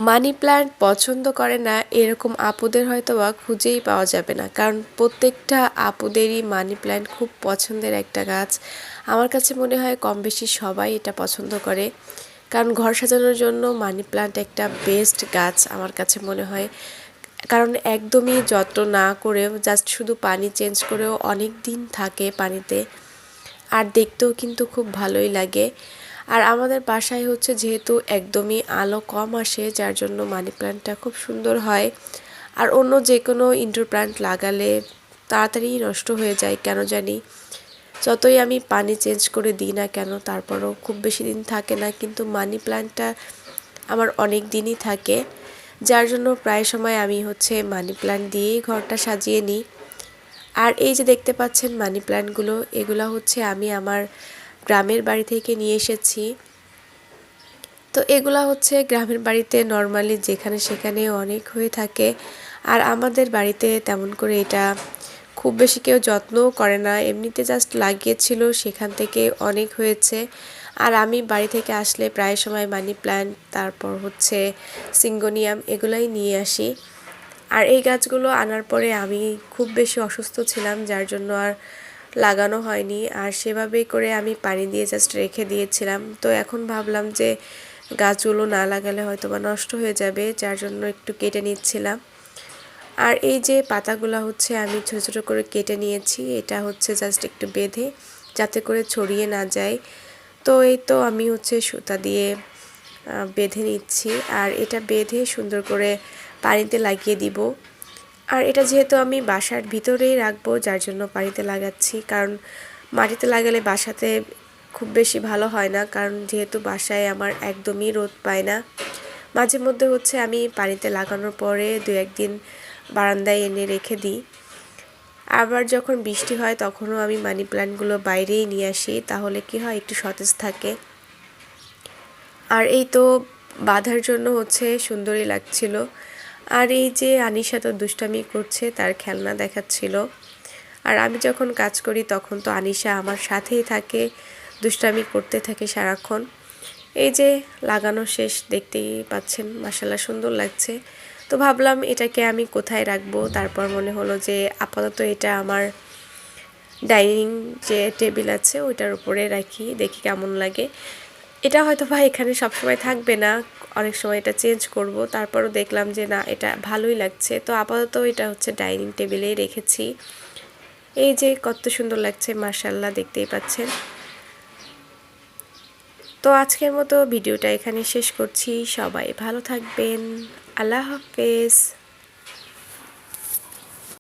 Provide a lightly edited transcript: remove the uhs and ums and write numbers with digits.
Money plant পছন্দ করে না এরকম আপুদের হয়তোবা খুঁজেই পাওয়া যাবে না, কারণ প্রত্যেকটা আপুদেরই মানি প্ল্যান্ট খুব পছন্দের একটা গাছ। আমার কাছে মনে হয় কম বেশি সবাই এটা পছন্দ করে, কারণ ঘর সাজানোর জন্য মানি প্ল্যান্ট একটা বেস্ট গাছ আমার কাছে মনে হয়। কারণ একদমই যত্ন না করেও জাস্ট শুধু পানি চেঞ্জ করেও অনেক দিন থাকে পানিতে, আর দেখতেও কিন্তু খুব ভালোই লাগে। আর আমাদের বাসায় হচ্ছে যেহেতু একদমই আলো কম আসে, যার জন্য মানি প্ল্যান্টটা খুব সুন্দর হয়। আর অন্য যে কোনো ইনডোর প্ল্যান্ট লাগালে তাড়াতাড়ি নষ্ট হয়ে যায় কেন জানি। যতই আমি পানি চেঞ্জ করে দিই না কেন তারপরও খুব বেশি দিন থাকে না, কিন্তু মানি প্ল্যান্টটা আমার অনেক দিনই থাকে। যার জন্য প্রায় সময় আমি হচ্ছে মানি প্ল্যান্ট দিয়েই ঘরটা সাজিয়ে নিই। আর এই যে দেখতে পাচ্ছেন মানি প্ল্যান্টগুলো, এগুলো হচ্ছে আমি আমার গ্রামের বাড়ি থেকে নিয়ে এসেছি। তো এগুলা হচ্ছে গ্রামের বাড়িতে নর্মালি যেখানে সেখানে অনেক হয়ে থাকে, আর আমাদের বাড়িতে তেমন করে এটা খুব বেশি কেউ যত্নও করে না, এমনিতে জাস্ট লাগিয়েছিল সেখান থেকে অনেক হয়েছে। আর আমি বাড়ি থেকে আসলে প্রায় সময় মানি প্ল্যান্ট, তারপর হচ্ছে সিঙ্গোনিয়াম এগুলাই নিয়ে আসি। আর এই গাছগুলো আনার পরে আমি খুব বেশি অসুস্থ ছিলাম, যার জন্য আর লাগানো হয়নি। আর সেভাবেই করে আমি পানি দিয়ে জাস্ট রেখে দিয়েছিলাম। তো এখন ভাবলাম যে গাছগুলো না লাগালে হয়তো বা নষ্ট হয়ে যাবে, যার জন্য একটু কেটে নিচ্ছিলাম। আর এই যে পাতাগুলো হচ্ছে আমি ছোটো ছোটো করে কেটে নিয়েছি, এটা হচ্ছে জাস্ট একটু বেঁধে যাতে করে ছড়িয়ে না যায়। তো এই তো আমি হচ্ছে সুতা দিয়ে বেঁধে নিচ্ছি, আর এটা বেঁধে সুন্দর করে পানিতে লাগিয়ে দিব। আর এটা যেহেতু আমি বাসার ভিতরেই রাখবো, যার জন্য পানিতে লাগাচ্ছি, কারণ মাটিতে লাগালে বাসাতে খুব বেশি ভালো হয় না, কারণ যেহেতু বাসায় আমার একদমই রোদ পায় না। মাঝে মধ্যে হচ্ছে আমি পানিতে লাগানোর পরে 2-1 দিন বারান্দায় এনে রেখে দিই। আবার যখন বৃষ্টি হয় তখনও আমি মানি প্ল্যান্টগুলো বাইরেই নিয়ে আসি, তাহলে কি হয় একটু সতেজ থাকে। আর এই তো বাঁধার জন্য হচ্ছে সুন্দরই লাগছিল। আর এই যে আনিশা তো দুষ্টামি করছে, তার খেলনা দেখাচ্ছিল। আর আমি যখন কাজ করি তখন তো আনিশা আমার সাথেই থাকে, দুষ্টামি করতে থাকে সারাক্ষণ। এই যে লাগানো শেষ, দেখতেই পাচ্ছেন মাশাআল্লাহ সুন্দর লাগছে। তো ভাবলাম এটাকে আমি কোথায় রাখবো, তারপর মনে হলো যে আপাতত এটা আমার ডাইনিং যে টেবিল আছে ওইটার উপরে রাখি, দেখি কেমন লাগে। এটা হয়তো বা এখানে সবসময় থাকবে না, অনেক সময় এটা চেঞ্জ করব। তারপরও দেখলাম যে না, এটা ভালোই লাগছে, তো আপাতত এটা হচ্ছে ডাইনিং টেবিলেই রেখেছি। এই যে কত সুন্দর লাগছে মাশাআল্লাহ, দেখতেই পাচ্ছেন। তো আজকের মতো ভিডিওটা এখানে শেষ করছি। সবাই ভালো থাকবেন। আল্লাহ হাফেজ।